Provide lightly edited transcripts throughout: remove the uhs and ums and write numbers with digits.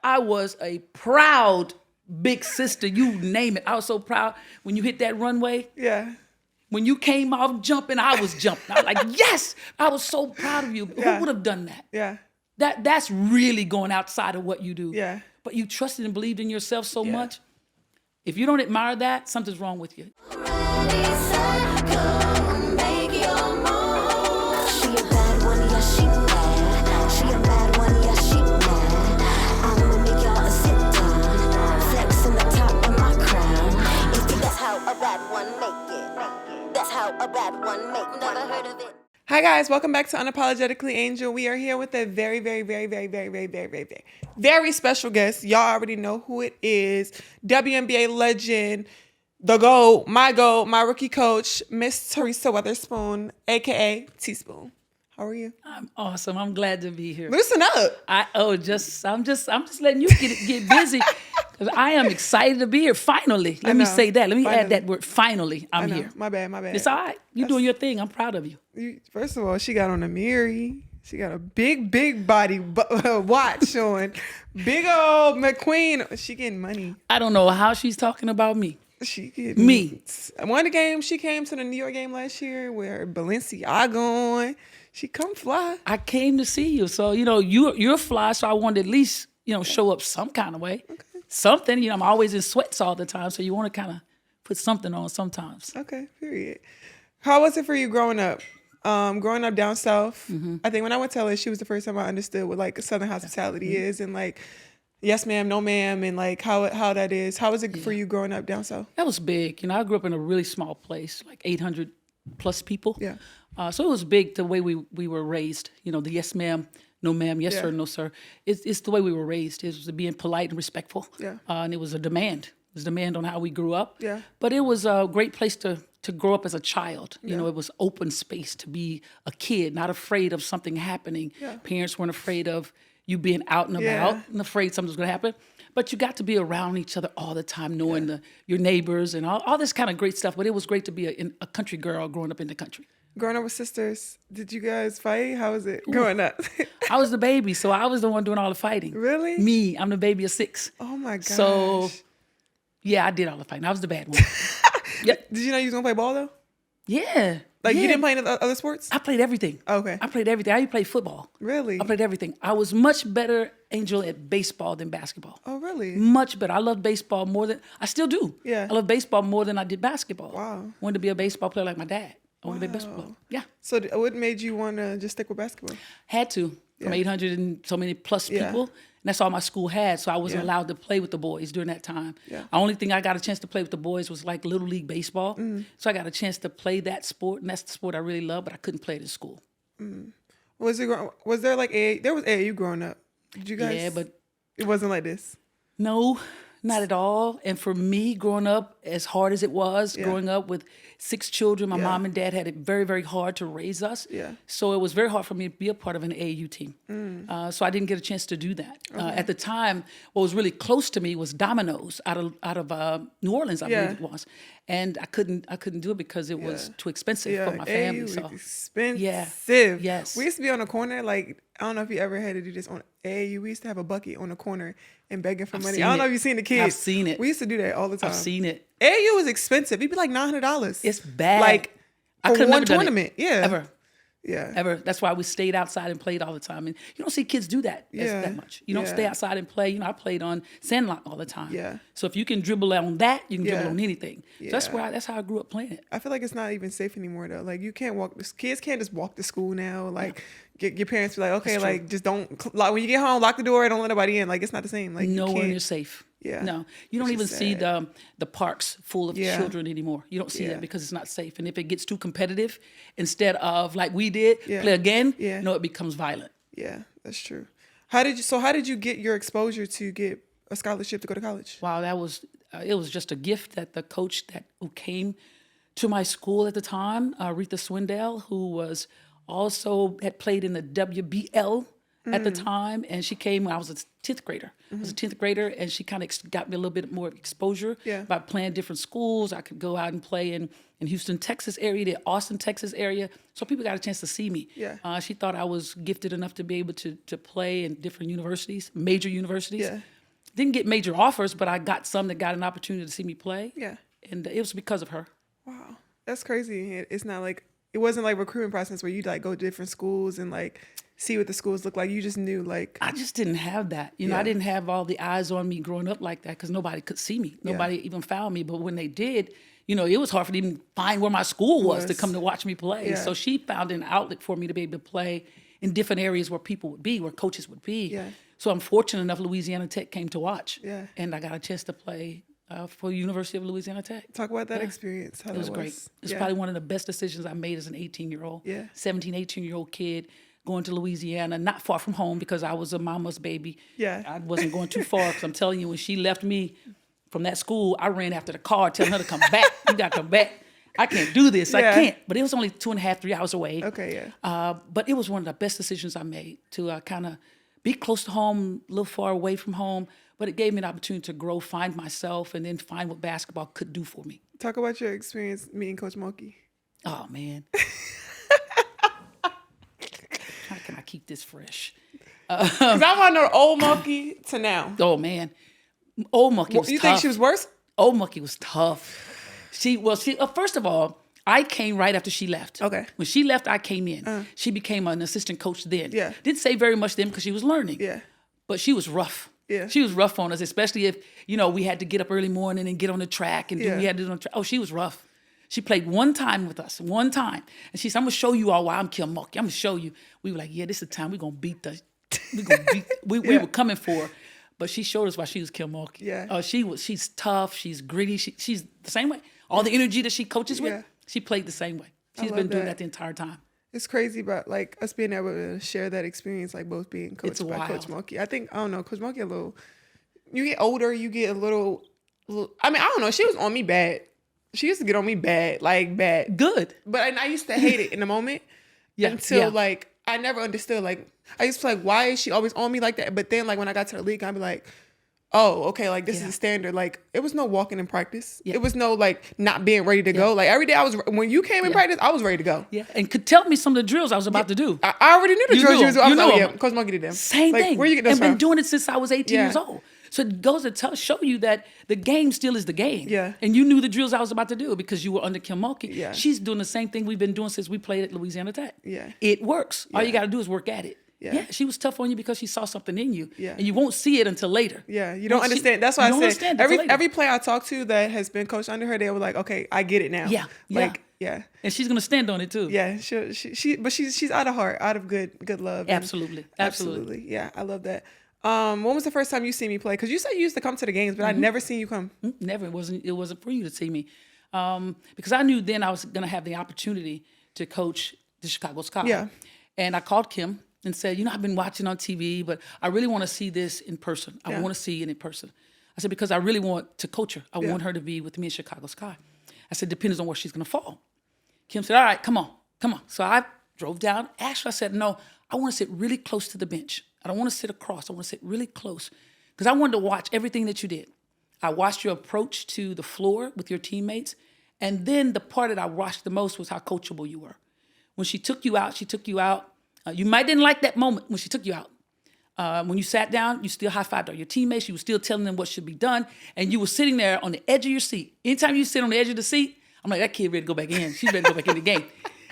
I was a proud big sister, you name it. I was so proud when you hit that runway. Yeah. When you came off jumping, I was jumping. I was like, yes, I was so proud of you. Yeah. Who would have done that? Yeah. That's really going outside of what you do. Yeah. But you trusted and believed in yourself so Yeah. much. If you don't admire that, something's wrong with you. Hi guys, welcome back to Unapologetically Angel. We are here with a very special guest. Y'all already know who it is. WNBA legend, the GOAT, my rookie coach, Miss Teresa Weatherspoon, aka Teaspoon. How are you? I'm awesome. I'm glad to be here. Loosen up. I'm just letting you get busy because I am excited to be here. Finally, let me say that. Let me add that word. Finally, I'm here. My bad. It's all right. You're doing your thing. I'm proud of you. First of all, she got on a Miri. She got a big body watch on. Big old McQueen. She getting money. I don't know how she's talking about me. She getting me. One of the games, she came to the New York game last year where Balenciaga on. She come fly. I came to see you. So, you're fly, so I wanted to at least, show up some kind of way. Okay. Something, I'm always in sweats all the time, so you want to kind of put something on sometimes. Okay, period. How was it for you growing up? Growing up down south, I think when I went to LA, she was the first time I understood what like Southern hospitality is and like yes ma'am, no ma'am, and like how that is. How was it for you growing up down south? That was big. I grew up in a really small place, like 800 plus people. Yeah. So it was big the way we were raised. The yes ma'am, no ma'am, yes sir, no sir. It's the way we were raised. It was being polite and respectful. Yeah. And it was a demand. It was a demand on how we grew up. Yeah. But it was a great place to grow up as a child. It was open space to be a kid, not afraid of something happening. Yeah. Parents weren't afraid of you being out and about and afraid something was going to happen. But you got to be around each other all the time, knowing your neighbors and all this kind of great stuff. But it was great to be a country girl growing up in the country. Growing up with sisters, did you guys fight? How was it growing up? I was the baby, so I was the one doing all the fighting. Really? Me, I'm the baby of 6. Oh my gosh. So, yeah, I did all the fighting. I was the bad one. Yep. Did you know you was going to play ball though? Yeah. You didn't play any other sports? I played everything. Okay. I played everything. I even played football. Really? I played everything. I was much better, Angel, at baseball than basketball. Oh, really? Much better. I love baseball more than, I still do. Yeah. I love baseball more than I did basketball. Wow. Wanted to be a baseball player like my dad. I wanted to be a baseball player. Yeah. So what made you want to just stick with basketball? Had to. From 800 and so many plus people. And that's all my school had. So I wasn't allowed to play with the boys during that time. Yeah. The only thing I got a chance to play with the boys was like Little League Baseball. So I got a chance to play that sport. And that's the sport I really love, but I couldn't play it in school. Was there like there was AAU growing up? Did you guys? Yeah, but it wasn't like this. No, not at all. And for me, growing up, as hard as it was, growing up with 6 children, my mom and dad had it very, very hard to raise us. Yeah. So it was very hard for me to be a part of an AAU team. So I didn't get a chance to do that. Okay. At the time, what was really close to me was Domino's out of New Orleans, I believe it was. And I couldn't do it because it was too expensive for my family. AAU so expensive. Yeah. Yes. We used to be on the corner, like, I don't know if you ever had to do this on AAU. We used to have a bucket on the corner and begging for money. I don't know if you've seen the kids. I've seen it. We used to do that all the time. I've seen it. AAU was expensive. It'd be like $900. It's bad. Like, I for one tournament. Yeah. Ever. Yeah. Ever. That's why we stayed outside and played all the time. And you don't see kids do that that much. You don't stay outside and play. I played on Sandlot all the time. Yeah. So if you can dribble on that, you can dribble on anything. So that's how I grew up playing it. I feel like it's not even safe anymore though. Like you can't walk. Kids can't just walk to school now. Like your parents be like, okay, like just don't. Like when you get home, lock the door. Don't let nobody in. Like it's not the same. Like nowhere near safe. Yeah. No, you don't even see the parks full of children anymore. You don't see that because it's not safe. And if it gets too competitive, instead of like we did, play again, it becomes violent. Yeah, that's true. How did you get your exposure to get a scholarship to go to college? Wow, it was just a gift that the coach who came to my school at the time, Rita Swindell, who was also had played in the WBL at the time, and she came when I was a 10th grader. I was a 10th grader, and she kind of got me a little bit more exposure by playing different schools. I could go out and play in Houston, Texas area, the Austin, Texas area. So people got a chance to see me. Yeah. She thought I was gifted enough to be able to play in different universities, major universities. Yeah. didn't get major offers, but I got some that got an opportunity to see me play. Yeah. And it was because of her. Wow. That's crazy. It's not like, it wasn't like recruitment process where you like go to different schools and like see what the schools look like. You just knew like. I just didn't have that. You know, I didn't have all the eyes on me growing up like that because nobody could see me. Nobody even found me. But when they did, you know, it was hard for them to even find where my school was to come to watch me play. So she found an outlet for me to be able to play in different areas where people would be, where coaches would be. Yeah. So I'm fortunate enough Louisiana Tech came to watch. Yeah. And I got a chance to play for University of Louisiana Tech. Talk about that experience. How it was great. It's probably one of the best decisions I made as an 18-year-old. 17, 18-year-old kid going to Louisiana, not far from home because I was a mama's baby. I wasn't going too far because I'm telling you, when she left me from that school, I ran after the car telling her to come back. You got to come back. I can't do this. I can't. But it was only 2.5, 3 hours away. But it was one of the best decisions I made to kind of be close to home, a little far away from home. But it gave me an opportunity to grow, find myself, and then find what basketball could do for me. Talk about your experience meeting Coach Mulkey. Oh, man. How can I keep this fresh? Because I want to know old Mulkey to now. Oh, man. Old Mulkey was tough. You think she was worse? Old Mulkey was tough. First of all, I came right after she left. Okay. When she left, I came in. She became an assistant coach then. Yeah. Didn't say very much then because she was learning. Yeah. But she was rough. Yeah. She was rough on us, especially if, you know, we had to get up early morning and get on the track and we had to do on the track. Oh, she was rough. She played one time with us, one time. And she said, I'm going to show you all why I'm Kim Mulkey. I'm going to show you. We were like, yeah, this is the time we're going to beat we were coming for her. But she showed us why she was Kim Mulkey. Yeah. She's tough. She's gritty. She's the same way. All the energy that she coaches with, she played the same way. She's been doing that the entire time. It's crazy about like us being able to share that experience, like both being coached by Coach Mulkey. I think, I don't know, Coach Mulkey you get older, you get a little, I mean, I don't know, she was on me bad. She used to get on me bad, like bad. Good. But I used to hate it in the moment until like, I never understood, like, I used to like, why is she always on me like that? But then like when I got to the league, I'd be like, oh, okay, like this is the standard. Like it was no walking in practice. It was no like not being ready to go. Like every day when you came in practice, I was ready to go. Yeah, and could tell me some of the drills I was about to do. I already knew the drills you was. I was like, yeah, Coach Mulkey did them. Same like, thing. Where you get those from? Been doing it since I was 18 years old. So it goes to show you that the game still is the game. Yeah. And you knew the drills I was about to do because you were under Kim Mulkey. Yeah. She's doing the same thing we've been doing since we played at Louisiana Tech. Yeah. It works. All you got to do is work at it. Yeah, she was tough on you because she saw something in you. Yeah. And you won't see it until later. Yeah, you don't understand. That's why I said every player I talk to that has been coached under her, they were like, okay, I get it now. Yeah. Like, yeah. And she's gonna stand on it too. Yeah, but she's out of heart, out of good love. Absolutely. Yeah, I love that. When was the first time you see me play? Because you said you used to come to the games, but I never seen you come. Never. It wasn't for you to see me. Because I knew then I was gonna have the opportunity to coach the Chicago Sky. Yeah. And I called Kim and said, you know, I've been watching on TV, but I really want to see this in person. I want to see it in person. I said, because I really want to coach her. I want her to be with me in Chicago Sky. I said, depends on where she's going to fall. Kim said, all right, come on. So I drove down. Actually, I said, no, I want to sit really close to the bench. I don't want to sit across. I want to sit really close because I wanted to watch everything that you did. I watched your approach to the floor with your teammates. And then the part that I watched the most was how coachable you were. When she took you out, you might didn't like that moment when she took you out. When you sat down, you still high-fived all your teammates. You were still telling them what should be done. And you were sitting there on the edge of your seat. Anytime you sit on the edge of the seat, I'm like, that kid ready to go back in. She's ready to go back in the game.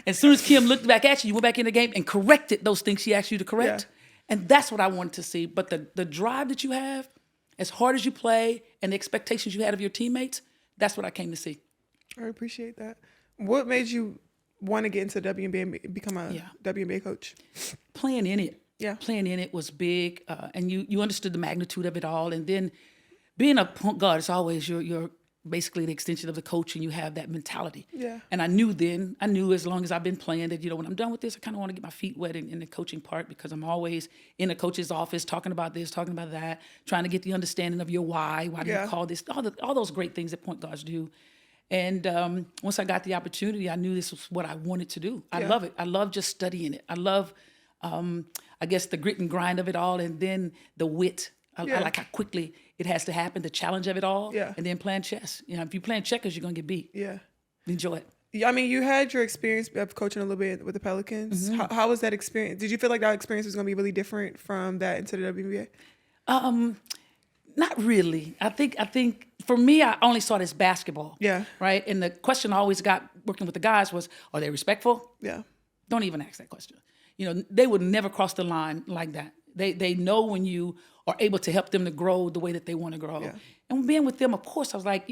As soon as Kim looked back at you, you went back in the game and corrected those things she asked you to correct. Yeah. And that's what I wanted to see. But the drive that you have, as hard as you play, and the expectations you had of your teammates, that's what I came to see. I appreciate that. What made you want to get into WNBA, become a WNBA coach? Playing in it. Yeah. Playing in it was big. And you understood the magnitude of it all. And then being a point guard is always you're basically the extension of the coach, and you have that mentality. Yeah. And I knew as long as I've been playing that, you know, when I'm done with this, I kind of want to get my feet wet in the coaching part because I'm always in the coach's office talking about this, talking about that, trying to get the understanding of your why do you call this, all those great things that point guards do. And once I got the opportunity, I knew this was what I wanted to do. I love it. I love just studying it. I love, I guess, the grit and grind of it all, and then the wit. I like how quickly it has to happen, the challenge of it all, and then playing chess. You know, if you're playing checkers, you're going to get beat. Yeah. Enjoy it. Yeah, I mean, you had your experience of coaching a little bit with the Pelicans. Mm-hmm. How was that experience? Did you feel like that experience was going to be really different from that into the WNBA? Not really. I think for me, I only saw this basketball. Yeah. Right. And the question I always got working with the guys was, are they respectful? Yeah. Don't even ask that question. They would never cross the line like that. They know when you are able to help them to grow the way that they want to grow. Yeah. And being with them, of course, I was like,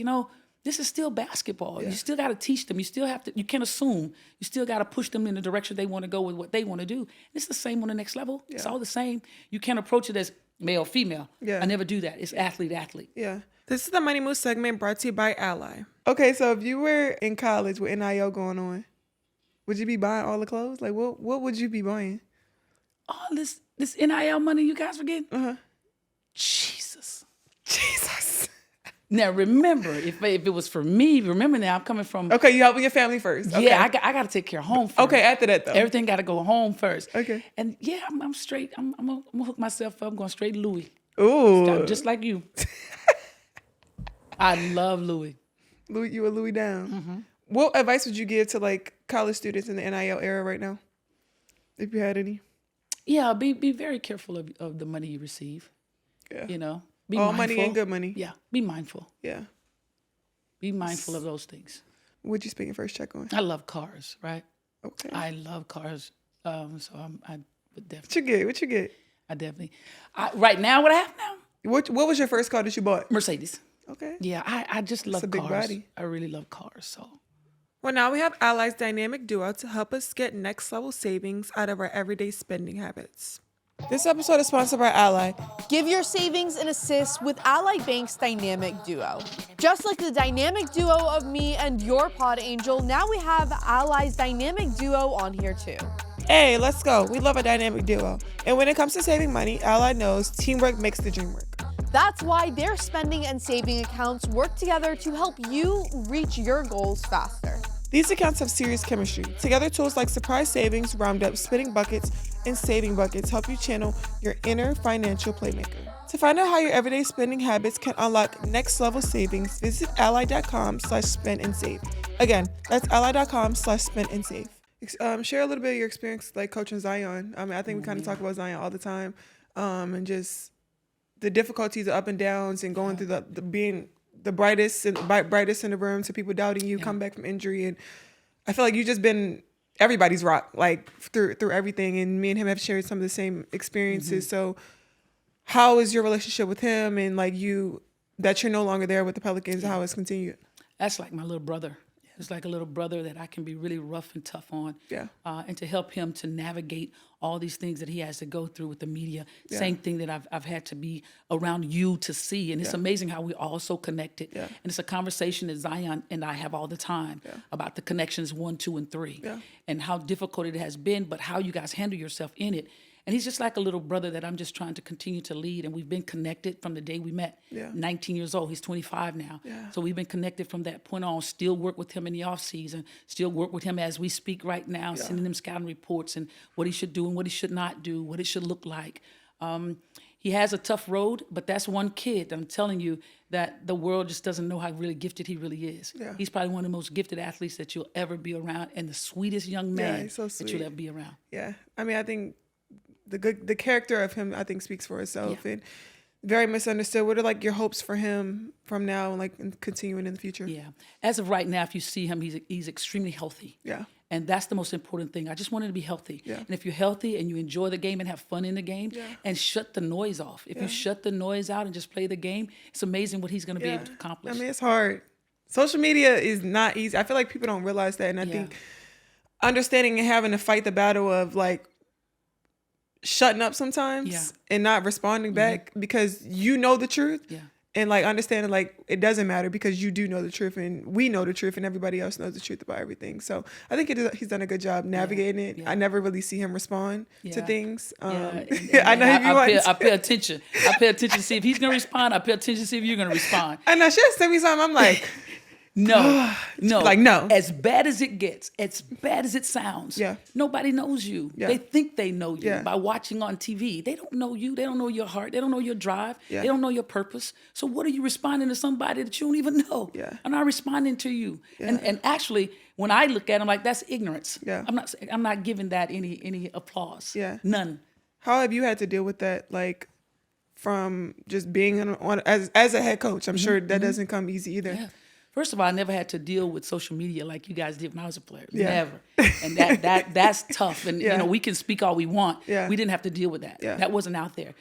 this is still basketball. Yeah. You still got to teach them. You still have to, you can't assume. You still got to push them in the direction they want to go with what they want to do. It's the same on the next level. Yeah. It's all the same. You can't approach it as male, female. Yeah. I never do that. It's athlete. Yeah. This is the Money Move segment brought to you by Ally. Okay, so if you were in college with NIL going on, would you be buying all the clothes? Like, what would you be buying? All this NIL money you guys were getting? Uh-huh. Jesus. Now, Now remember, if it was for me, remember now I'm coming from. okay, you helping your family first. Okay. Yeah, I got to take care of home first. Okay, after that though. Everything got to go home first. Okay. And yeah, I'm straight. I'm gonna hook myself up. I'm going straight Louis. Ooh. Just like you. I love Louis. Louis, you a Louis down. Mm-hmm. What advice would you give to like college students in the NIL era right now, if you had any? Yeah, be very careful of the money you receive. Yeah. Be All mindful. money ain't good money. Yeah, be mindful. Yeah. Be mindful of those things. What'd you spend your first check on? I love cars, right? Okay. I love cars. So I would definitely. What you get? I definitely. Right now, what I have now? What was your first car that you bought? Mercedes. Okay. Yeah, I just love a big cars. body. I really love cars. So Well, now we have Ally's dynamic duo to help us get next level savings out of our everyday spending habits. This episode is sponsored by Ally. Give your savings an assist with Ally Bank's Dynamic Duo. Just like the dynamic duo of me and your pod angel, now we have Ally's Dynamic Duo on here too. Hey, let's go. We love a dynamic duo. And when it comes to saving money, Ally knows teamwork makes the dream work. That's why their spending and saving accounts work together to help you reach your goals faster. These accounts have serious chemistry. Together, tools like surprise savings, round up, spending buckets, and saving buckets help you channel your inner financial playmaker. To find out how your everyday spending habits can unlock next level savings, visit ally.com/spend and save. Again, that's ally.com/spend and save. Share a little bit of your experience like coaching Zion. I think we kind of talk about Zion all the time, and just the difficulties, the up and downs, and going through the being the brightest in the room to people doubting you, come back from injury. And I feel like you've just been everybody's rock, like through everything. And me and him have shared some of the same experiences. So how is your relationship with him, and like that you're no longer there with the Pelicans, and how it's continued? that's like my little brother. It's like a little brother that I can be really rough and tough on. Yeah. And to help him to navigate all these things that he has to go through with the media. Yeah. Same thing that I've had to be around you to see. And it's amazing how we all so connected. Yeah. And it's a conversation that Zion and I have all the time about the connections 1, 2, and 3. Yeah. And how difficult it has been, but how you guys handle yourself in it. And he's just like a little brother that I'm just trying to continue to lead. And we've been connected from the day we met. Yeah. 19 years old. He's 25 now. Yeah. So we've been connected from that point on. Still work with him in the off season. Still work with him as we speak right now, sending him scouting reports and what he should do and what he should not do, what it should look like. He has a tough road, but that's one kid. I'm telling you that the world just doesn't know how really gifted he really is. Yeah. He's probably one of the most gifted athletes that you'll ever be around, and the sweetest young man he's so that you'll sweet. ever be around. Yeah. I mean, I think the character of him, I think, speaks for itself, and very misunderstood. What are like your hopes for him from now and like continuing in the future? Yeah. As of right now, if you see him, he's extremely healthy. Yeah. And that's the most important thing. I just want him to be healthy. Yeah. And if you're healthy and you enjoy the game and have fun in the game and shut the noise off. If you shut the noise out and just play the game, it's amazing what he's going to be able to accomplish. I mean, it's hard. Social media is not easy. I feel like people don't realize that. And I think understanding and having to fight the battle of like shutting up sometimes and not responding back because you know the truth. Yeah. And like understanding like it doesn't matter because you do know the truth and we know the truth and everybody else knows the truth about everything. So I think he's done a good job navigating it. Yeah. I never really see him respond to things. And I know if you want. I pay attention. I pay attention to see if he's going to respond. I pay attention to see if you're going to respond. I know. She sent me something. I'm like, No. like, no. As bad as it gets, as bad as it sounds, Yeah. nobody knows you. Yeah. They think they know you Yeah. by watching on TV. They don't know you. They don't know your heart. They don't know your drive. Yeah. They don't know your purpose. So what are you responding to somebody that you don't even know? Yeah. I'm not responding to you. Yeah. And actually, when I look at them, like that's ignorance. Yeah. I'm not giving that any applause. Yeah. None. How have you had to deal with that? Like from just being as a head coach? I'm sure that doesn't come easy either. Yeah. First of all, I never had to deal with social media like you guys did when I was a player. Yeah. Never. And that's tough. And Yeah. we can speak all we want. Yeah. We didn't have to deal with that. Yeah. That wasn't out there.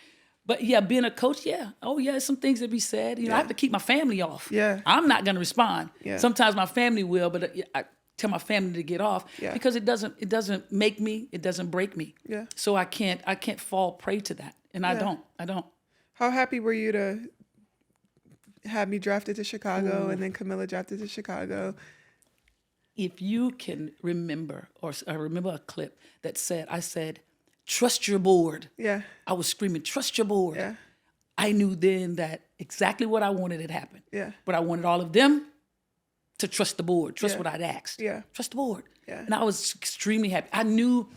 But yeah, being a coach, yeah. Oh yeah, some things that be said. I have to keep my family off. Yeah. I'm not gonna respond. Yeah. Sometimes my family will, but I tell my family to get off Yeah. because it doesn't make me, it doesn't break me. Yeah. So I can't fall prey to that. And I don't. How happy were you to have me drafted to Chicago and then Camilla drafted to Chicago? If you can remember, or remember a clip that I said, trust your board. Yeah. I was screaming, trust your board. Yeah. I knew then that exactly what I wanted had happened. Yeah. But I wanted all of them to trust the board, trust Yeah. what I'd asked. Yeah. Trust the board. Yeah. And I was extremely happy. I knew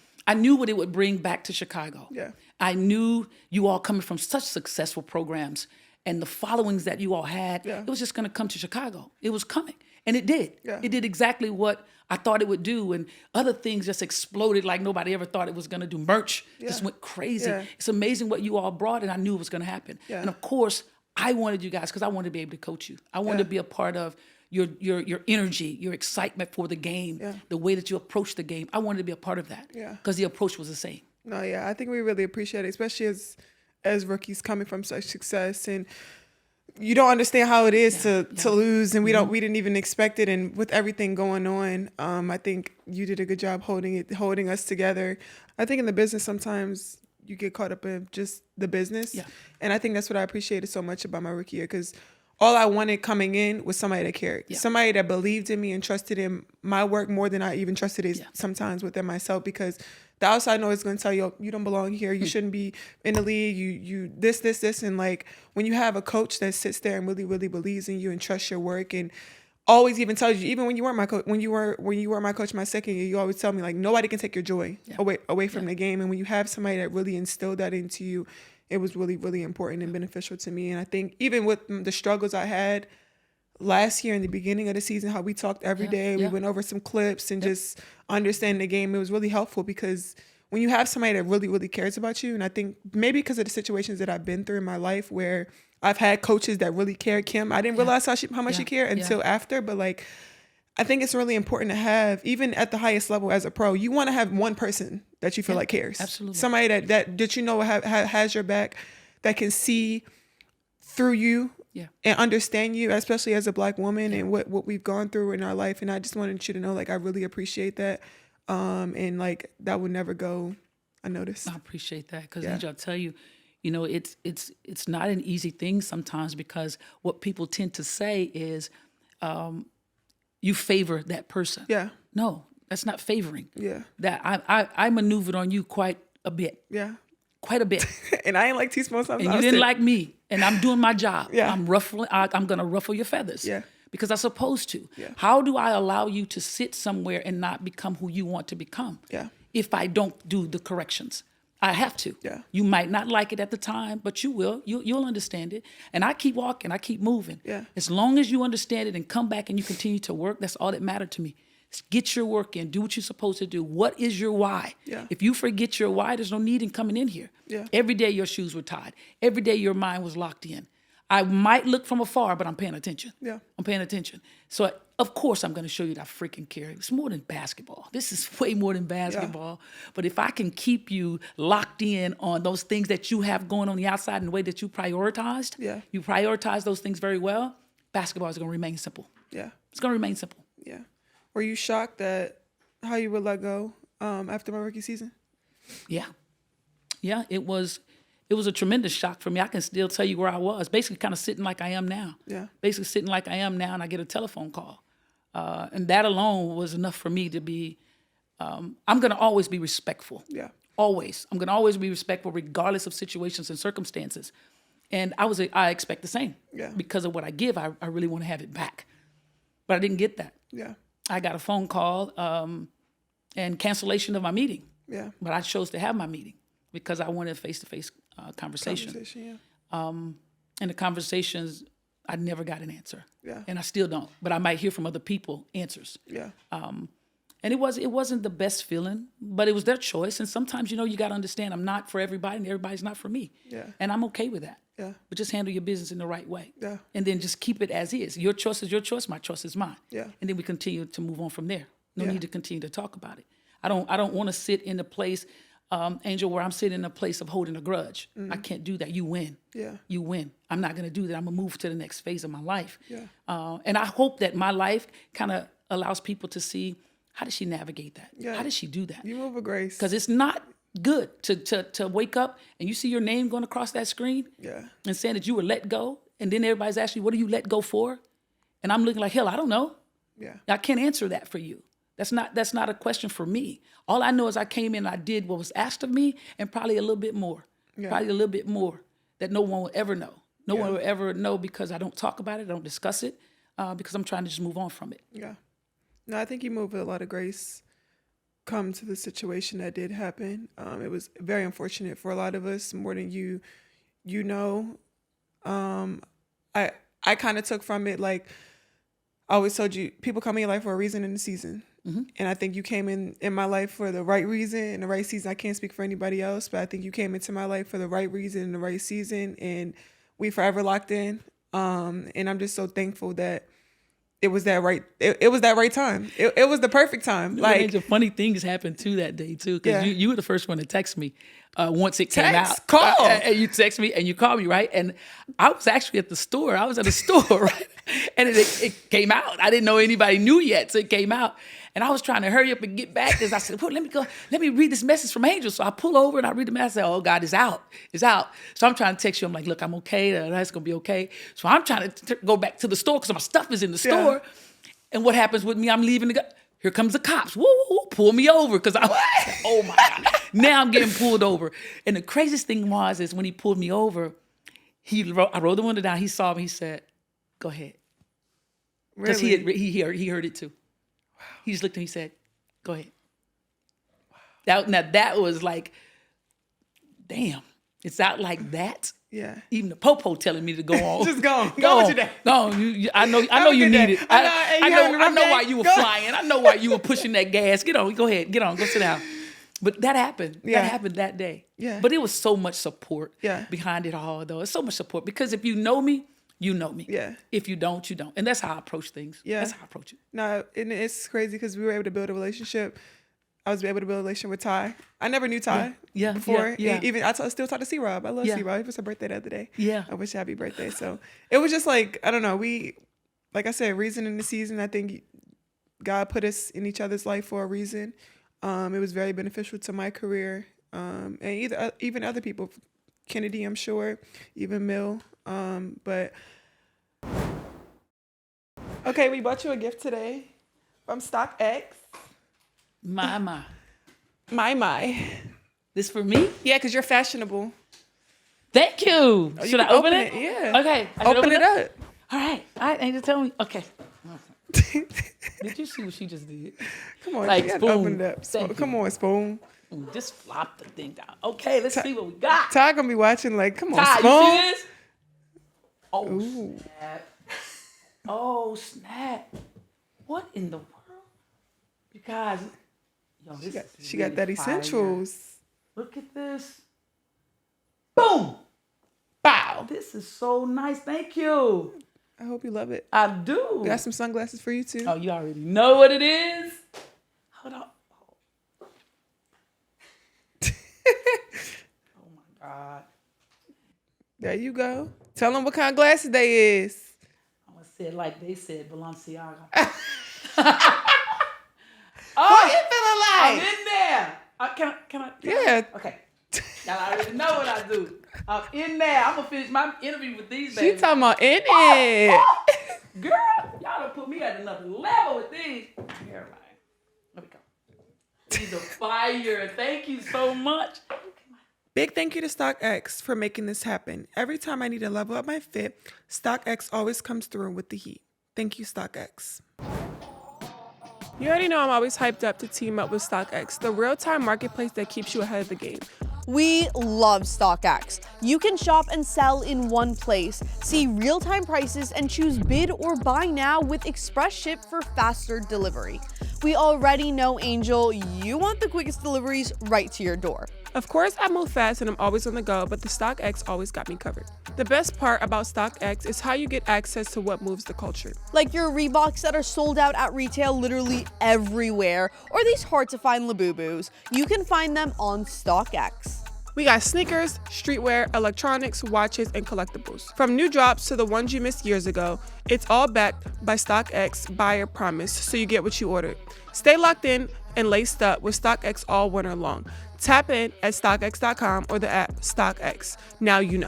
what it would bring back to Chicago. Yeah. I knew you all coming from such successful programs and the followings that you all had, Yeah. it was just going to come to Chicago. It was coming. And it did. Yeah. It did exactly what I thought it would do. And other things just exploded like nobody ever thought it was going to do. Merch just went crazy. Yeah. It's amazing what you all brought, and I knew it was going to happen. Yeah. And of course, I wanted you guys, because I wanted to be able to coach you. I wanted to be a part of your energy, your excitement for the game, the way that you approach the game. I wanted to be a part of that because the approach was the same. No, yeah, I think we really appreciate it, especially as rookies coming from such success, and you don't understand how it is to lose, and we didn't even expect it, and with everything going on, I think you did a good job holding us together. I think in the business sometimes you get caught up in just the business, and I think that's what I appreciated so much about my rookie year, because all I wanted coming in was somebody that cared, somebody that believed in me and trusted in my work more than I even trusted it sometimes within myself, because the outside noise is going to tell you, you don't belong here. You shouldn't be in the league. You this. And like, when you have a coach that sits there and really, really believes in you and trusts your work, and always even tells you, even when you weren't my coach, when you were my coach my second year, you always tell me, like, nobody can take your joy away from the game. And when you have somebody that really instilled that into you, it was really, really important and beneficial to me. And I think even with the struggles I had last year in the beginning of the season, how we talked every day, we went over some clips and just understanding the game, it was really helpful, because when you have somebody that really, really cares about you, and I think maybe because of the situations that I've been through in my life where I've had coaches that really cared, Kim, I didn't realize how much she cared until after, but like, I think it's really important to have, even at the highest level as a pro, you want to have one person that you feel like cares. Absolutely. Somebody that you know has your back, that can see through you and understand you, especially as a Black woman and what we've gone through in our life. And I just wanted you to know, like, I really appreciate that. And like, that would never go unnoticed. I appreciate that, because Angel, I'll tell you, it's not an easy thing sometimes, because what people tend to say is you favor that person. Yeah. No, that's not favoring. Yeah. That I maneuvered on you quite a bit. Yeah. Quite a bit. And I ain't like teaspoons sometimes. And you didn't like me, and I'm doing my job. Yeah. I'm going to ruffle your feathers. Yeah. Because I'm supposed to. Yeah. How do I allow you to sit somewhere and not become who you want to become? Yeah. If I don't do the corrections, I have to. Yeah. You might not like it at the time, but you will. You'll understand it. And I keep walking. I keep moving. Yeah. As long as you understand it and come back and you continue to work, that's all that mattered to me. Get your work in. Do what you're supposed to do. What is your why? Yeah. If you forget your why, there's no need in coming in here. Yeah. Every day your shoes were tied. Every day your mind was locked in. I might look from afar, but I'm paying attention. Yeah. I'm paying attention. So, of course, I'm going to show you that freaking care. It's more than basketball. This is way more than basketball. Yeah. But if I can keep you locked in on those things that you have going on the outside in the way that you prioritized, you prioritize those things very well, basketball is going to remain simple. Yeah. It's going to remain simple. Yeah. Were you shocked at how you were let go after my rookie season? Yeah. Yeah, it was a tremendous shock for me. I can still tell you where I was, basically kind of sitting like I am now. Yeah. Basically sitting like I am now, and I get a telephone call. And that alone was enough for me to be, I'm going to always be respectful. Yeah. Always. I'm going to always be respectful regardless of situations and circumstances. And I expect the same. Yeah. Because of what I give, I really want to have it back. But I didn't get that. Yeah. I got a phone call and cancellation of my meeting. Yeah. But I chose to have my meeting because I wanted a face-to-face conversation. And the conversations, I never got an answer. Yeah. And I still don't. But I might hear from other people answers. Yeah. And it wasn't the best feeling, but it was their choice. And sometimes, you got to understand, I'm not for everybody and everybody's not for me. Yeah. And I'm okay with that. Yeah. But just handle your business in the right way. Yeah. And then just keep it as is. Your choice is your choice. My choice is mine. Yeah. And then we continue to move on from there. No Yeah. need to continue to talk about it. I don't want to sit in a place, Angel, where I'm sitting in a place of holding a grudge. I can't do that. You win. Yeah. You win. I'm not going to do that. I'm going to move to the next phase of my life. Yeah. And I hope that my life kind of allows people to see, how did she navigate that? Yeah. How did she do that? You move with grace. Because it's not good to wake up and you see your name going across that screen Yeah. and saying that you were let go. And then everybody's asking you, what are you let go for? And I'm looking like, hell, I don't know. Yeah. I can't answer that for you. That's not a question for me. All I know is I came in and I did what was asked of me and probably a little bit more. Yeah. Probably a little bit more that no one will ever know. No one will ever know because I don't talk about it, I don't discuss it, because I'm trying to just move on from it. Yeah. No, I think you move with a lot of grace. Come to the situation that did happen. It was very unfortunate for a lot of us, more than you know. I kind of took from it, like I always told you, people come in your life for a reason in the season. And I think you came in my life for the right reason, in the right season. I can't speak for anybody else, but I think you came into my life for the right reason, in the right season, and we forever locked in. And I'm just so thankful that it was that right. It was that right time. It was the perfect time. Like, the funny things happened too that day too, because you were the first one to text me once it came Text, out. call. And you text me and you called me, right? And I was actually at the store. I was at the store, right? And it came out. I didn't know anybody knew yet, so it came out. And I was trying to hurry up and get back because I said, well, let me read this message from Angel. So I pull over and I read the message. I said, oh, God, it's out. It's out. So I'm trying to text you. I'm like, look, I'm okay. That's going to be okay. So I'm trying to go back to the store because my stuff is in the store. And what happens with me? I'm leaving. Here comes the cops. Woo, woo, woo, pull me over because oh, my God. Now I'm getting pulled over. And the craziest thing is when he pulled me over, I rolled the window down. He saw me. He said, go ahead. Because really? he heard it too. He just looked at me and said, go ahead. Wow. That was like, damn, it's out like that? Yeah. Even the popo telling me to go on. Just go on. Go with your day. Go on. I know you need it. I know why you were flying. I know why you were pushing that gas. Get on. Go ahead. Get on. Go sit down. But that happened. Yeah. That happened that day. Yeah. But it was so much support Yeah. behind it all, though. It's so much support because if you know me, you know me. Yeah. If you don't, you don't. And that's how I approach things. Yeah. That's how I approach it. No, and it's crazy because we were able to build a relationship. I was able to build a relationship with Ty. I never knew Ty before. Yeah. Even I still talk to C-Rob. I love Yeah. C-Rob. It was her birthday the other day. Yeah. I wish you happy birthday. So it was just like, I don't know. Like I said, reason in the season. I think God put us in each other's life for a reason. It was very beneficial to my career. And even other people, Kennedy, I'm sure, even Mill. But okay, we bought you a gift today from StockX. My. My. This for me? Yeah, because you're fashionable. Thank you. Should I open it? Yeah. Okay. I should Open it up. All right. Angel, tell me. Okay. Did you see what she just did? Come on, Like, you gotta spoon. open it up. Thank Come on, Spoon. Just flop the thing down. Okay, let's see what we got. Ty gonna be watching like, come on, Ty, Spoon. you see this? Oh, Ooh. snap. Oh, snap. What in the world? You guys, yo, this is She got that really fire. essentials. Look at this. Boom. Bow. This is so nice. Thank you. I hope you love it. I do. We got some sunglasses for you too. Oh, you already know what it is. Hold on. Oh my God. There you go. Tell them what kind of glasses they is. I'm gonna say it like they said, Balenciaga. What you feeling I'm like? in there. Can I? Yeah. Okay. Y'all already know what I do. I'm in there. I'm gonna finish my interview with these She babies. talking about in it. Girl, y'all done put me at another level with these. Here, man. Let me go. These are fire. Thank you so much. Big thank you to StockX for making this happen. Every time I need to level up my fit, StockX always comes through with the heat. Thank you, StockX. You already know I'm always hyped up to team up with StockX, the real-time marketplace that keeps you ahead of the game. We love StockX. You can shop and sell in one place, see real-time prices, and choose bid or buy now with express ship for faster delivery. We already know, Angel, you want the quickest deliveries right to your door. Of course, I move fast and I'm always on the go, but the StockX always got me covered. The best part about StockX is how you get access to what moves the culture. Like your Reeboks that are sold out at retail literally everywhere, or these hard-to-find Labubus. You can find them on StockX. We got sneakers, streetwear, electronics, watches, and collectibles. From new drops to the ones you missed years ago, it's all backed by StockX Buyer Promise, so you get what you ordered. Stay locked in and laced up with StockX all winter long. Tap in at StockX.com or the app StockX. Now you know.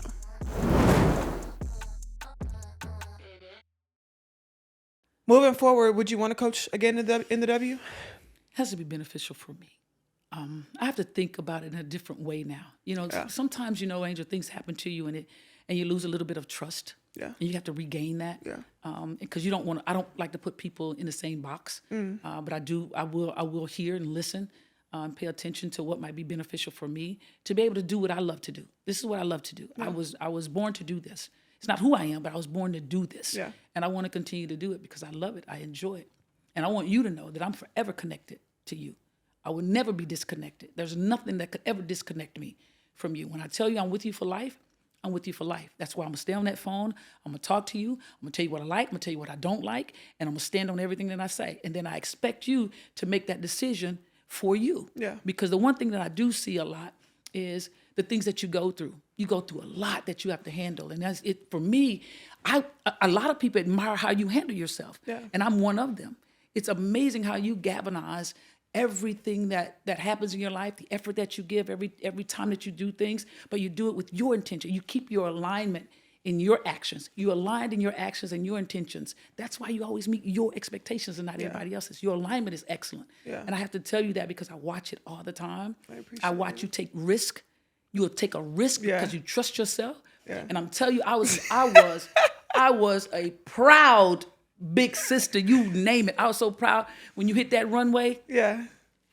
Moving forward, would you want to coach again in the W? It has to be beneficial for me. I have to think about it in a different way now. Sometimes, Angel, things happen to you and you lose a little bit of trust. Yeah. And you have to regain that. Yeah. Because I don't like to put people in the same box. But I will hear and listen and pay attention to what might be beneficial for me to be able to do what I love to do. This is what I love to do. Yeah. I was born to do this. It's not who I am, but I was born to do this. Yeah. And I want to continue to do it because I love it. I enjoy it. And I want you to know that I'm forever connected to you. I will never be disconnected. There's nothing that could ever disconnect me from you. When I tell you I'm with you for life, I'm with you for life. That's why I'm going to stay on that phone. I'm going to talk to you. I'm going to tell you what I like. I'm going to tell you what I don't like. And I'm going to stand on everything that I say. And then I expect you to make that decision for you. Yeah. Because the one thing that I do see a lot is the things that you go through. You go through a lot that you have to handle. And that's it for me. A lot of people admire how you handle yourself. Yeah. And I'm one of them. It's amazing how you galvanize everything that happens in your life, the effort that you give every time that you do things, but you do it with your intention. You keep your alignment in your actions. You're aligned in your actions and your intentions. That's why you always meet your expectations and not everybody else's. Your alignment is excellent. Yeah. And I have to tell you that because I watch it all the time. I watch you take risk. You will take a risk because you trust yourself. Yeah. And I'm telling you, I was a proud big sister, you name it. I was so proud when you hit that runway. Yeah.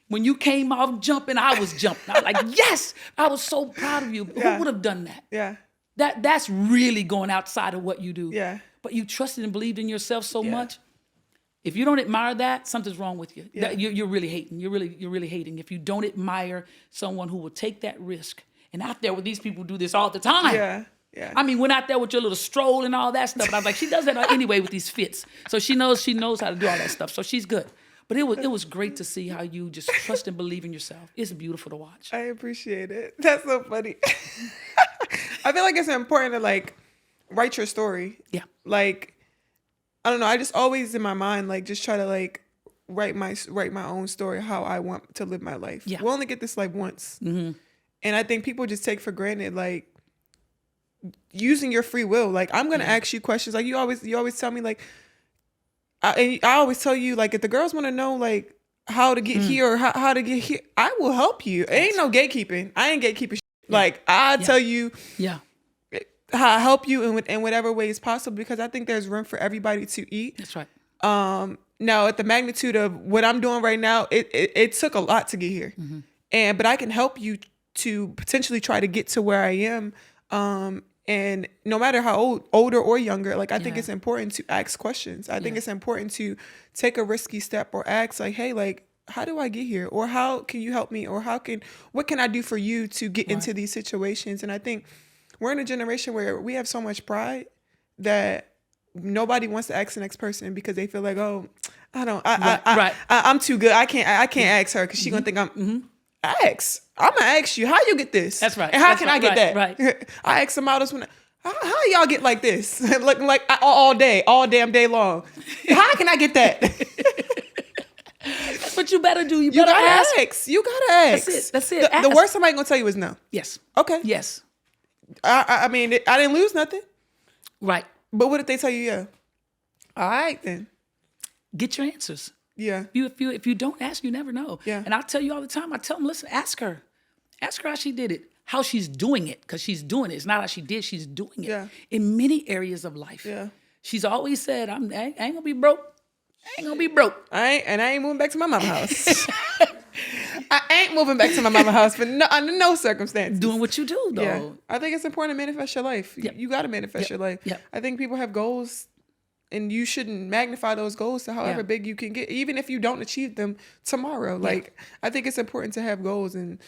When you came off jumping, I was jumping. I was like, yes, I was so proud of you. Yeah. Who would have done that? Yeah. That's really going outside of what you do. Yeah. But you trusted and believed in yourself so much. If you don't admire that, something's wrong with you. Yeah. You're really hating. You're really hating. If you don't admire someone who will take that risk. And out there with these people do this all the time. Yeah. Yeah. I mean, went out there with your little stroll and all that stuff. And I was like, she does that anyway with these fits. So she knows how to do all that stuff. So she's good. But it was great to see how you just trust and believe in yourself. It's beautiful to watch. I appreciate it. That's so funny. I feel like it's important to write your story. Yeah. I don't know. I just always in my mind just try to write my own story how I want to live my life. Yeah. We only get this life once, and I think people just take for granted using your free will. I'm gonna ask you questions. You always tell me I always tell you if the girls want to know how to get here or how to get here, I will help you. It ain't no gatekeeping. I ain't gatekeeping. I'll tell you. Yeah. How I help you in whatever way is possible because I think there's room for everybody to eat. That's right. Now at the magnitude of what I'm doing right now, it took a lot to get here, but I can help you to potentially try to get to where I am. And no matter how older or younger, I think it's important to ask questions. I think it's important to take a risky step or ask hey, how do I get here? Or how can you help me? Or what can I do for you to get into these situations? And I think we're in a generation where we have so much pride that nobody wants to ask the next person because they feel I'm too good. I can't ask her because she's gonna think I'm I'm gonna ask you how you get this. That's right. And how can I get that? Right. I ask some models how y'all get like this? Looking all damn day long. How can I get that? That's what you better do. You You better gotta ask. You gotta ask. That's it. The worst somebody gonna tell you is no. Yes. Okay. Yes. I mean, I didn't lose nothing. Right. But what if they tell you yeah? All right then. Get your answers. Yeah. If you don't ask, you never know. Yeah. And I tell you all the time, I tell them, listen, ask her how she did it, how she's doing it, because she's doing it. It's not how she did, she's doing it. Yeah. In many areas of life. Yeah. She's always said, I ain't gonna be broke. I ain't gonna be broke. I ain't moving back to my mama's house. I ain't moving back to my mama's house for under no circumstance. Doing what you do, though. Yeah. I think it's important to manifest your life. Yep. You got to manifest your life. Yep. I think people have goals and you shouldn't magnify those goals to however big you can get, even if you don't achieve them tomorrow. Like, I think it's important to have goals, and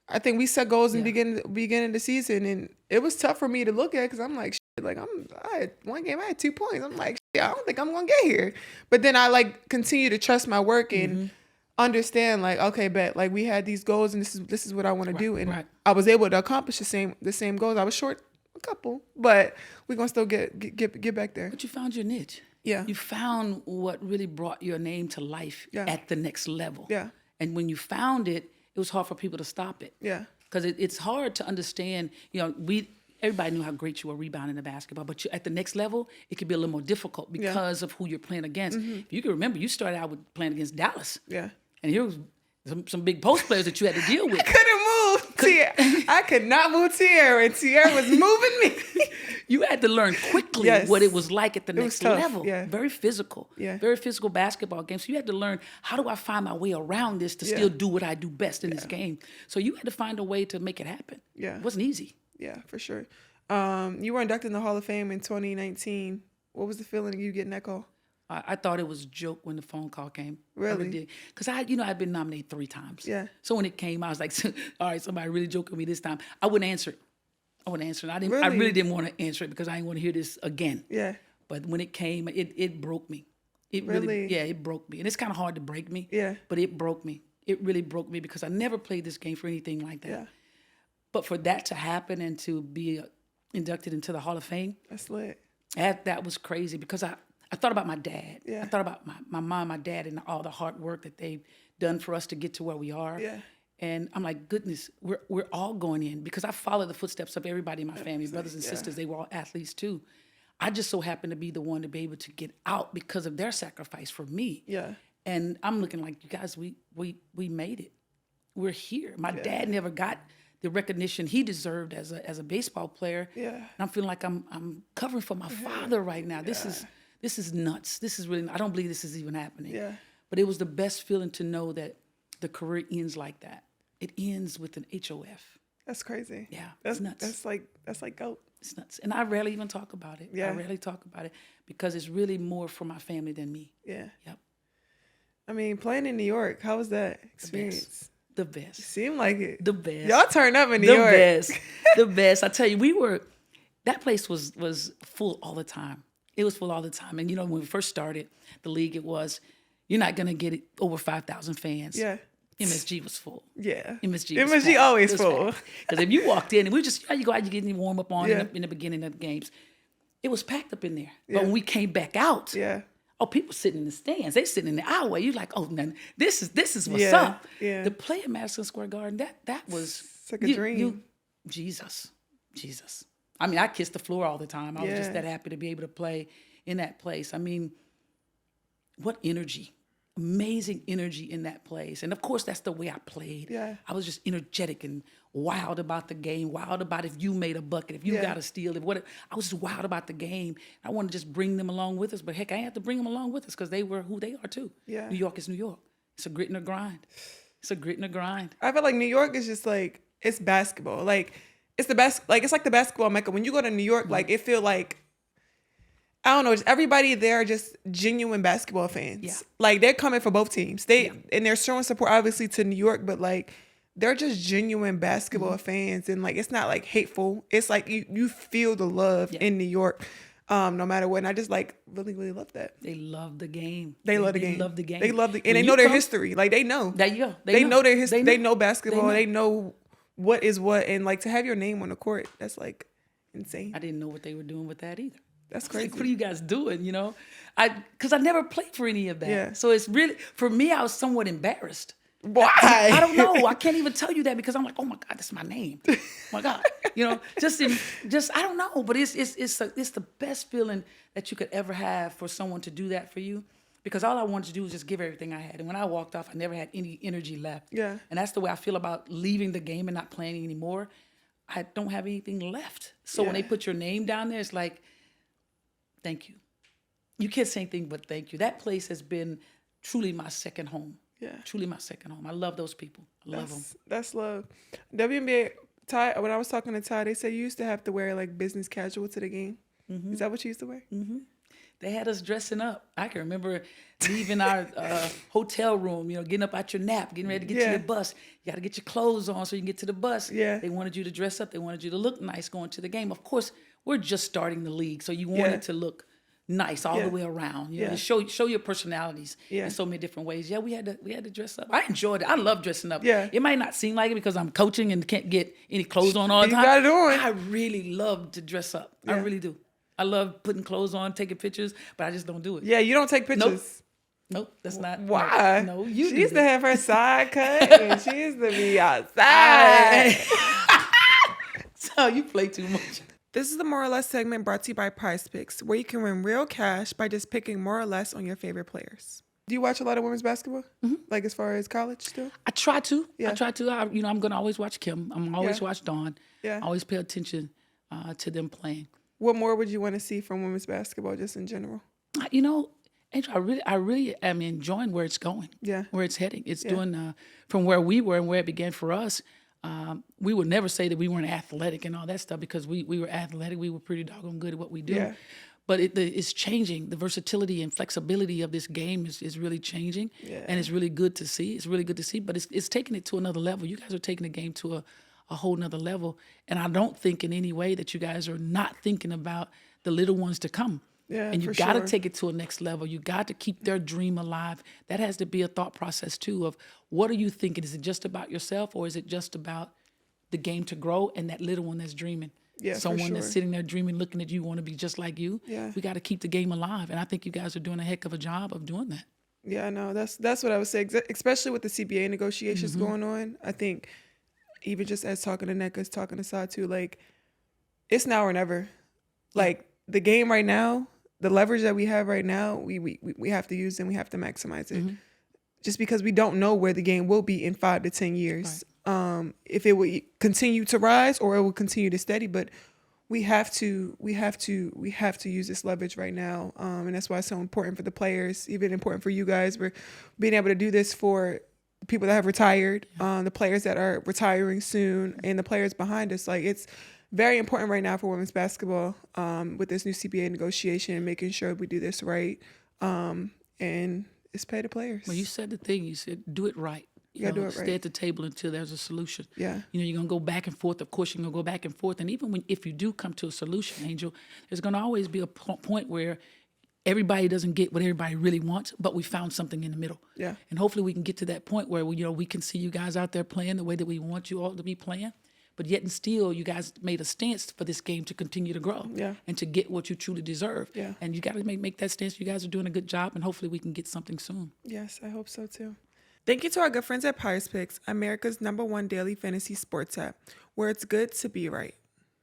I think we set goals in beginning of the season, and it was tough for me to look at because I'm like, shit, like I had one game, I had 2 points. I'm like, shit, I don't think I'm gonna get here. But then I like continue to trust my work and understand, like, okay, bet, like we had these goals, and this is what I want to do, and I was able to accomplish the same goals. I was short a couple, but we're gonna still get back there. But you found your niche. Yeah. You found what really brought your name to life at the next level. Yeah. And when you found it, it was hard for people to stop it. Yeah. Because it's hard to understand, everybody knew how great you were rebounding the basketball, but at the next level, it could be a little more difficult because of who you're playing against. If you can remember, you started out with playing against Dallas. Yeah. And here was some big post players that you had to deal with. I couldn't move Tierra. I could not move Tierra, and Tierra was moving me. You had to learn quickly what it was like at the next level. Yeah. Very physical. Yeah. Very physical basketball game. So you had to learn, how do I find my way around this to still do what I do best in this game? So you had to find a way to make it happen. Yeah. It wasn't easy. Yeah, for sure. You were inducted in the Hall of Fame in 2019. What was the feeling of you getting that call? I thought it was a joke when the phone call came. Really? Because I'd been nominated 3 times. Yeah. So when it came, I was like, all right, somebody really joking with me this time. I wouldn't answer it. I really didn't want to answer it because I didn't want to hear this again. Yeah. But when it came, it broke me. It really, it broke me. And it's kind of hard to break me. Yeah. But it broke me. It really broke me because I never played this game for anything like that. Yeah. But for that to happen and to be inducted into the Hall of Fame, that's lit. That was crazy because I thought about my dad. Yeah. I thought about my mom, my dad, and all the hard work that they've done for us to get to where we are. Yeah. And I'm like, goodness, we're all going in because I follow the footsteps of everybody in my family, brothers and sisters. They were all athletes too. I just so happened to be the one to be able to get out because of their sacrifice for me. Yeah. And I'm looking like, you guys, we made it. We're here. My dad never got the recognition he deserved as a baseball player. Yeah. And I'm feeling like I'm covering for my father right now. This is nuts. This is really, I don't believe this is even happening. Yeah. But it was the best feeling to know that the career ends like that. It ends with an HOF. That's crazy. Yeah, that's it's nuts. That's like GOAT. It's nuts. And I rarely even talk about it. Yeah. I rarely talk about it because it's really more for my family than me. Yeah. Yep. I mean, playing in New York, how was that experience? The best. Seemed like it. The best. Y'all turned up in New York. The best. The best. I tell you, that place was full all the time. It was full all the time. And when we first started the league, you're not going to get it over 5,000 fans. Yeah. MSG was full. Yeah. MSG always full. Because if you walked in and we just, you go out, you get any warm up on in the beginning of the games. It was packed up in there. But when we came back out, people sitting in the stands. They sitting in the aisleway. You're like, oh, man, this is what's up. Yeah. The play at Madison Square Garden, that was it's like a dream. Jesus. I mean, I kissed the floor all the time. I was just that happy to be able to play in that place. I mean, what energy. Amazing energy in that place. And of course, that's the way I played. Yeah. I was just energetic and wild about the game, wild about if you made a bucket, if you got a steal, I was just wild about the game. I wanted to just bring them along with us, but heck, I had to bring them along with us because they were who they are too. Yeah. New York is New York. It's a grit and a grind. I feel like New York is just like, it's basketball. Like, it's the best, like, it's like the basketball mecca. When you go to New York, like, it feel like, I don't know, just everybody there are just genuine basketball fans. Yeah. Like, they're coming for both teams. And they're showing support, obviously, to New York, but, like, they're just genuine basketball fans. And, like, it's not, like, hateful. It's, like, you feel the love in New York, no matter what. And I just, like, really, really love that. They love the game. They love the game. And When they know their history. Like, they know. There you go. They know their history. They know basketball. They know what is what. And, like, to have your name on the court, that's, like, insane. I didn't know what they were doing with that either. That's crazy. Like, what are you guys doing, Because I never played for any of that. Yeah. So it's really, for me, I was somewhat embarrassed. Why? I don't know. I can't even tell you that because I'm like, oh my God, that's my name. Oh my God. Just I don't know. But it's the best feeling that you could ever have for someone to do that for you. Because all I wanted to do was just give everything I had. And when I walked off, I never had any energy left. Yeah. And that's the way I feel about leaving the game and not playing anymore. I don't have anything left. So when they put your name down there, it's like, thank you. You can't say anything but thank you. That place has been truly my second home. Yeah. Truly my second home. I love those people. I love them. That's love. WNBA, Ty, when I was talking to Ty, they said you used to have to wear like business casual to the game. Mm-hmm. Is that what you used to wear? Mm-hmm. They had us dressing up. I can remember leaving our hotel room, getting up out your nap, getting ready to get to your bus. You got to get your clothes on so you can get to the bus. Yeah. They wanted you to dress up. They wanted you to look nice going to the game. Of course, we're just starting the league, so you want it to look nice all the way around. You know, to show your personalities in so many different ways. Yeah, we had to dress up. I enjoyed it. I love dressing up. Yeah. It might not seem like it because I'm coaching and can't get any clothes on all the time. You got it on. I really love to dress up. I really do. I love putting clothes on, taking pictures, but I just don't do it. Yeah, you don't take pictures. Nope, that's not. Why? No, you She do used to that. have her side cut, and she used to be outside. So you play too much. This is the More or Less segment brought to you by PrizePicks, where you can win real cash by just picking more or less on your favorite players. Do you watch a lot of women's basketball? Like as far as college still? I try to. Yeah. I'm going to always watch Kim. I'm always watch Dawn. Yeah. I always pay attention to them playing. What more would you want to see from women's basketball just in general? Angel, I really am enjoying where it's going. Yeah. Where it's heading. It's doing from where we were and where it began for us. We would never say that we weren't athletic and all that stuff because we were athletic. We were pretty doggone good at what we do. Yeah. But it's changing. The versatility and flexibility of this game is really changing. Yeah. And it's really good to see. It's really good to see. But it's taking it to another level. You guys are taking the game to a whole nother level. And I don't think in any way that you guys are not thinking about the little ones to come. Yeah, and you for got to sure. take it to a next level. You got to keep their dream alive. That has to be a thought process too of what are you thinking? Is it just about yourself or is it just about the game to grow and that little one that's dreaming? Yeah, for Someone sure. that's sitting there dreaming, looking at you, want to be just like you. Yeah. We got to keep the game alive. And I think you guys are doing a heck of a job of doing that. Yeah, no, that's what I would say, especially with the CBA negotiations going on. I think even just as talking to Nekas, talking to Satu, like it's now or never. Like the game right now, the leverage that we have right now, we have to use and we have to maximize it. Just because we don't know where the game will be in 5 to 10 years. Right. If it will continue to rise or it will continue to steady, but we have to use this leverage right now. And that's why it's so important for the players, even important for you guys. We're being able to do this for the people that have retired, the players that are retiring soon, and the players behind us. Like it's very important right now for women's basketball with this new CBA negotiation and making sure we do this right. And it's pay the players. Well, you said the thing. You said do it right. You gotta do it stay right. at the table until there's a solution. Yeah. You're going to go back and forth. Of course, you're going to go back and forth. And even if you do come to a solution, Angel, there's going to always be a point where everybody doesn't get what everybody really wants, but we found something in the middle. Yeah. And hopefully we can get to that point where we can see you guys out there playing the way that we want you all to be playing. But yet and still, you guys made a stance for this game to continue to grow and to get what you truly deserve. Yeah. And you got to make that stance. You guys are doing a good job, and hopefully we can get something soon. Yes, I hope so too. Thank you to our good friends at PrizePicks, America's #1 daily fantasy sports app, where it's good to be right.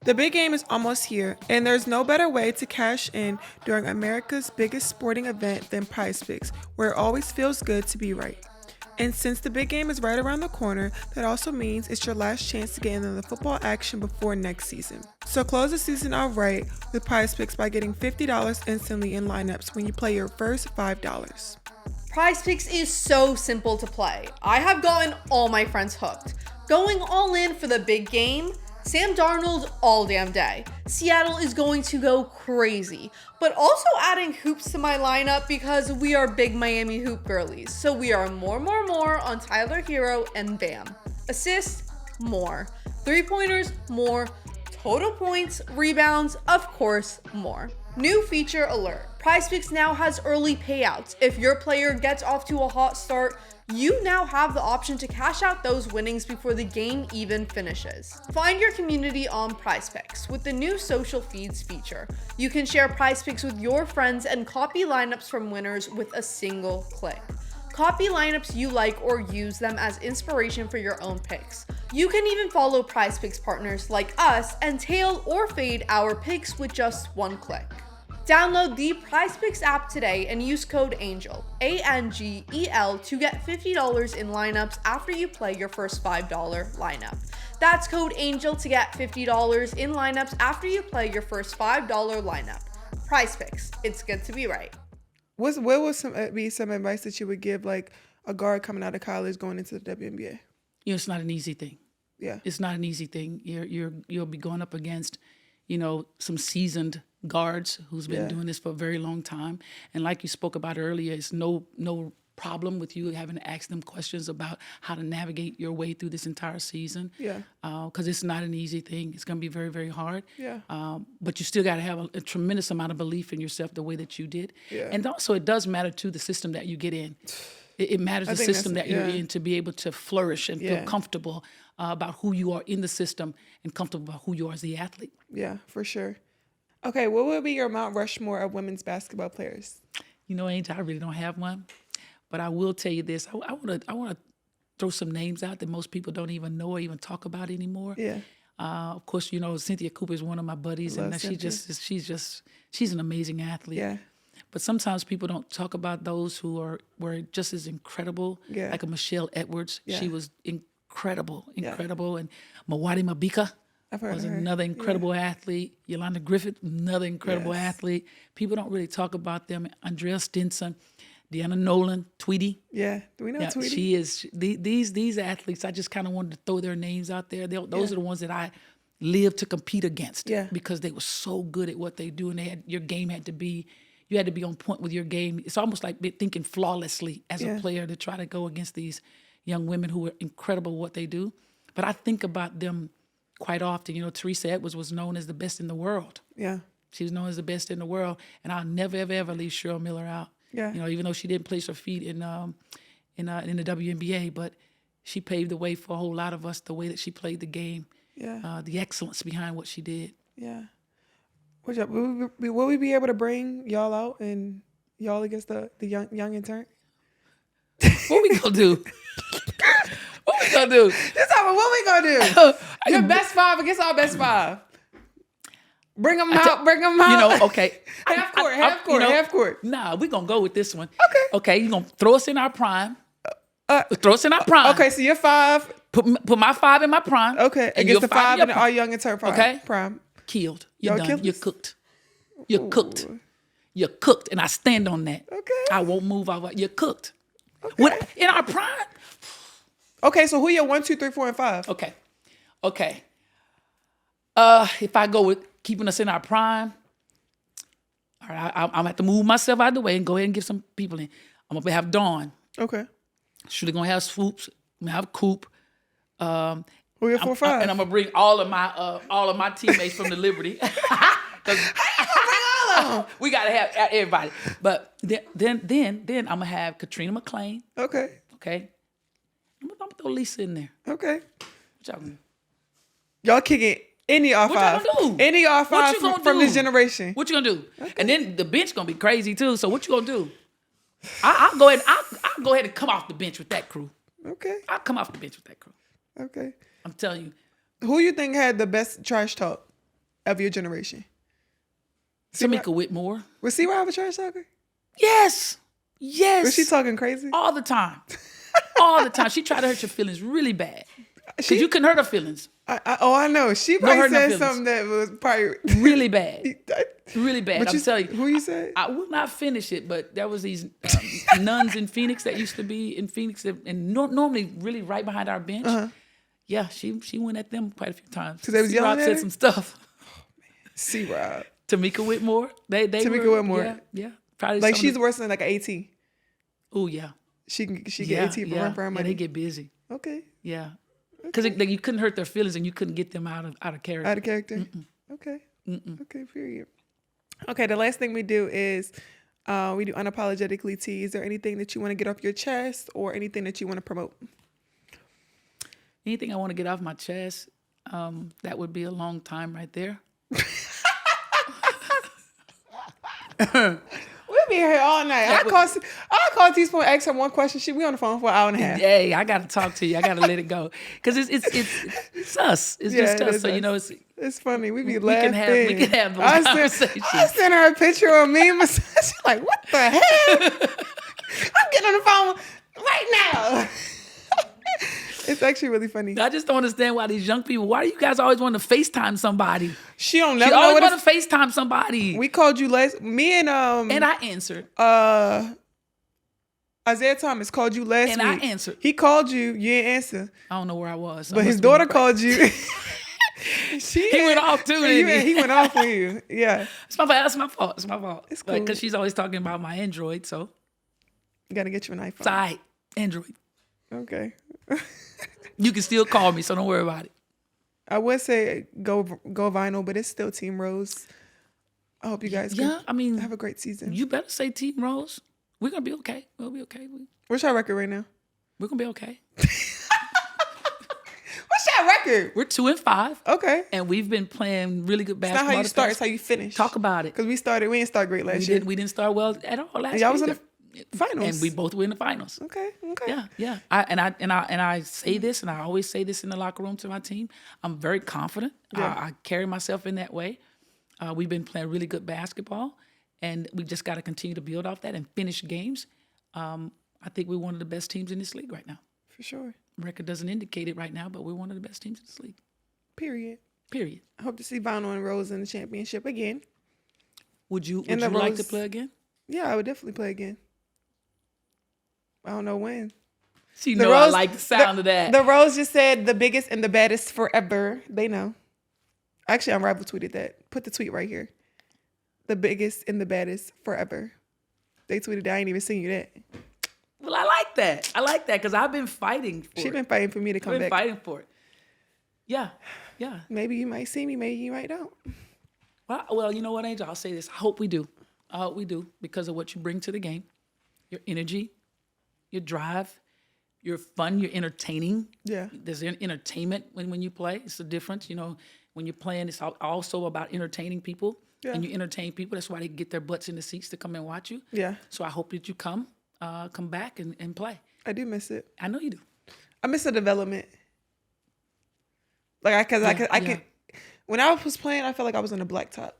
The big game is almost here, and there's no better way to cash in during America's biggest sporting event than PrizePicks, where it always feels good to be right. And since the big game is right around the corner, that also means it's your last chance to get into the football action before next season. So close the season out right with PrizePicks by getting $50 instantly in lineups when you play your first $5. PrizePicks is so simple to play. I have gotten all my friends hooked. Going all in for the big game? Sam Darnold all damn day. Seattle is going to go crazy, but also adding hoops to my lineup because we are big Miami hoop girlies. So we are more on Tyler Hero and Bam. Assists, more. 3-pointers, more. Total points, rebounds, of course, more. New feature alert. PrizePicks now has early payouts. If your player gets off to a hot start, you now have the option to cash out those winnings before the game even finishes. Find your community on PrizePicks with the new social feeds feature. You can share PrizePicks with your friends and copy lineups from winners with a single click. Copy lineups you like or use them as inspiration for your own picks. You can even follow PrizePicks partners like us and tail or fade our picks with just one click. Download the PrizePicks app today and use code ANGEL, ANGEL, to get $50 in lineups after you play your first $5 lineup. That's code ANGEL to get $50 in lineups after you play your first $5 lineup. PrizePicks, it's good to be right. What would be some advice that you would give like a guard coming out of college going into the WNBA? It's not an easy thing. Yeah. It's not an easy thing. You'll be going up against, some seasoned guards who's been doing this for a very long time. And like you spoke about earlier, it's no problem with you having to ask them questions about how to navigate your way through this entire season. Yeah. Because it's not an easy thing. It's going to be very, very hard. Yeah. But you still got to have a tremendous amount of belief in yourself the way that you did. Yeah. And also it does matter too, the system that you get in. It matters the system that you're in to be able to flourish and feel comfortable about who you are in the system and comfortable about who you are as the athlete. Yeah, for sure. Okay, what would be your Mount Rushmore of women's basketball players? You know, Angel, I really don't have one, but I will tell you this. I want to throw some names out that most people don't even know or even talk about anymore. Yeah. Of course, you know, Cynthia Cooper is one of my buddies, and she's an amazing athlete. Yeah. But sometimes people don't talk about those who were just as incredible, like a Michelle Edwards. Yeah. She was incredible. And Mawadi Mabika was another incredible athlete. Yolanda Griffith, another incredible athlete. People don't really talk about them. Andrea Stinson, Deanna Nolan, Tweety. Yeah, do we know Tweety? She is. These athletes, I just kind of wanted to throw their names out there. Those are the ones that I lived to compete against because they were so good at what they do, and your game had to be. You had to be on point with your game. It's almost like thinking flawlessly as a player to try to go against these young women who are incredible at what they do. But I think about them quite often. You know, Teresa Edwards was known as the best in the world. Yeah. She was known as the best in the world. And I'll never, ever, ever leave Cheryl Miller out. Yeah. You know, even though she didn't place her feet in the WNBA, but she paved the way for a whole lot of us, the way that she played the game. Yeah. The excellence behind what she did. Yeah. Will we be able to bring y'all out and y'all against the young intern? What we gonna do? What we gonna do? What we gonna do? Your best five against our best five. Bring them out. Bring them out. You know, okay. Half court. Nah, we gonna go with this one. Okay. Okay, you gonna throw us in our prime. Throw us in our prime. Okay, so you're five. Put my five in my prime. Okay, against the five in our young intern prime. Okay. Prime. Killed. You're done. You're cooked. You're Ooh. cooked. You're cooked, and I stand on that. Okay. I won't move out. You're cooked. Okay. In our prime. Okay, so who your 1, 2, 3, 4, and 5? Okay. If I go with keeping us in our prime, all right, I'm gonna have to move myself out of the way and go ahead and get some people in. I'm gonna have Dawn. Okay. She's gonna have Swoops. I'm gonna have Coop. Who your 4, 5? And I'm gonna bring all of my teammates from the Liberty. We gotta have everybody. But then I'm gonna have Katrina McClain. Okay. I'm gonna throw Lisa in there. Okay. What y'all gonna do? Y'all kicking any R5. What y'all gonna do? Any R5 from this generation. What you gonna do? Okay. And then the bench gonna be crazy too. So what you gonna do? I'll go ahead and come off the bench with that crew. Okay. I'll come off the bench with that crew. Okay. I'm telling you. Who you think had the best trash talk of your generation? Tamika Whitmore. Was C-Rob a trash talker? Yes. Was she talking crazy? All the time. All the time. She tried to hurt your feelings really bad. Because you couldn't hurt her feelings. I know. She probably said something that was probably really bad. Really bad. I'm telling you. Who you said? I will not finish it, but there was these nuns in Phoenix that used to be in Phoenix and normally really right behind our bench. Uh-huh. Yeah, she went at them quite a few times. Because they was yelling at her? Said some stuff. Oh, man. C-Rob. Tamika Whitmore. Tamika Whitmore. Yeah. Probably like she's worse than like an AT. Oh, yeah. She get AT for run for her money. Yeah, they get busy. Okay. Yeah. Because you couldn't hurt their feelings and you couldn't get them out of character. Out of character? Mm-mm. Okay. Mm-mm. Okay, period. Okay, the last thing we do is we do Unapologetically Tea. Is there anything that you want to get off your chest or anything that you want to promote? Anything I want to get off my chest, that would be a long time right there. We'll be here all night. I call Teaspoon, ask her one question. We on the phone for an hour and a half. Hey, I gotta talk to you. I gotta let it go because it's us. It's just us. So us. It's funny. We be laughing. We can have those conversations. I sent her a picture of me and She's like, what the hell? I'm getting on the phone right now. It's actually really funny. I just don't understand why these young people. Why do you guys always want to FaceTime somebody? She don't never know always want to FaceTime somebody. We called you last. Me and I answered. Isaiah Thomas called you last week. And I answered. He called you. You didn't answer. I don't know where I was. But his daughter called you. He went off too, didn't he? He went off on you. Yeah. It's my fault. That's my fault. It's my fault. It's cool. Because she's always talking about my Android, so You gotta get you an iPhone. it's all right. Android. Okay. You can still call me, so don't worry about it. I would say go vinyl, but it's still Team Rose. I hope you guys can have a great season. You better say Team Rose. We're gonna be okay. We'll be okay. What's your record right now? We're gonna be okay. What's your record? We're 2-5. Okay. And we've been playing really good It's basketball. not how you the start, past- it's how you finish. Talk about it. Because we didn't start great last year. We didn't start well at all last year. Y'all was in either. the finals. And we both were in the finals. Okay. Yeah. I say this, and I always say this in the locker room to my team. I'm very confident. Yeah. I carry myself in that way. We've been playing really good basketball, and we just got to continue to build off that and finish games. I think we're one of the best teams in this league right now. For sure. Record doesn't indicate it right now, but we're one of the best teams in this league. Period. Period. I hope to see Vinyl and Rose in the championship again. Would you And the like to Rose- play again? Yeah, I would definitely play again. I don't know when. She know I like the sound of that. The Rose just said the biggest and the baddest forever. They know. Actually, I'm rival tweeted that. Put the tweet right here. The biggest and the baddest forever. They tweeted that. I ain't even seen you that. Well, I like that. I like that because I've been fighting for She it. been fighting for me to I've come been back. fighting for it. Yeah. Maybe you might see me. Maybe you might don't. Well, you know what, Angel? I'll say this. I hope we do. I hope we do because of what you bring to the game. Your energy, your drive, your fun, your entertaining. Yeah. There's entertainment when you play. It's the difference. You know, when you're playing, it's also about entertaining people. Yeah. And you entertain people. That's why they get their butts in the seats to come and watch you. Yeah. So I hope that you come back and play. I do miss it. I know you do. I miss the development. Like, I can. When I was playing, I felt like I was on a blacktop.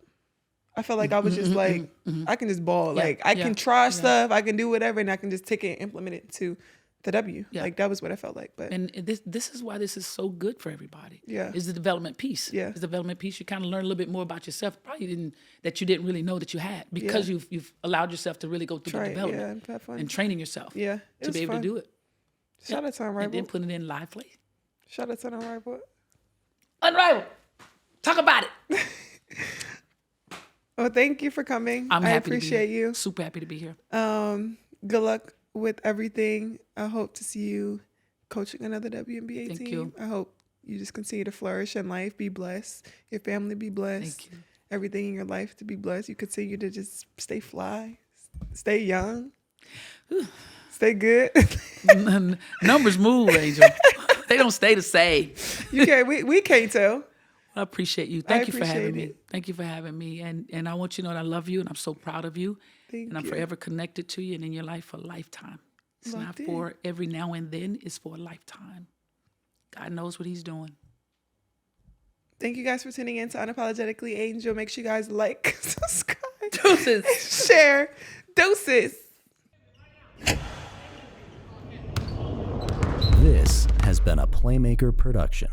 I felt like I was just like, I can just ball. Yeah, Like, I yeah, can try yeah. stuff. I can do whatever, and I can just take it and implement it to the W. Yeah. Like, that was what I felt like. But And this is why this is so good for everybody. Yeah. Is the development piece. Yeah. It's the development piece. You kind of learn a little bit more about yourself. Probably you didn't really know that you had because you've allowed yourself to really go through try the it. development Yeah, have fun. and training yourself. Yeah, it To was be able fun. to do it. Shout out to And then Unrivaled. put it in live play. Shout out to Unrivaled. Unrivaled. Talk about it. Well, thank you for coming. I'm I happy appreciate to be here. you. Super happy to be here. Good luck with everything. I hope to see you coaching another WNBA Thank team. you. I hope you just continue to flourish in life, be blessed, your family be blessed. Thank you. Everything in your life to be blessed. You continue to just stay fly, stay young, stay good. Numbers move, Angel. They don't stay the same. You can't. We can't tell. I appreciate you. Thank you for having appreciate me. it. Thank you for having me. And I want you to know that I love you and I'm so proud of you. Thank and I'm you. forever connected to you and in your life for a lifetime. It's Locked not in. for every now and then, it's for a lifetime. God knows what he's doing. Thank you guys for tuning in to Unapologetically Angel. Make sure you guys like, subscribe, Deuces. share. Deuces. This has been a Playmaker production.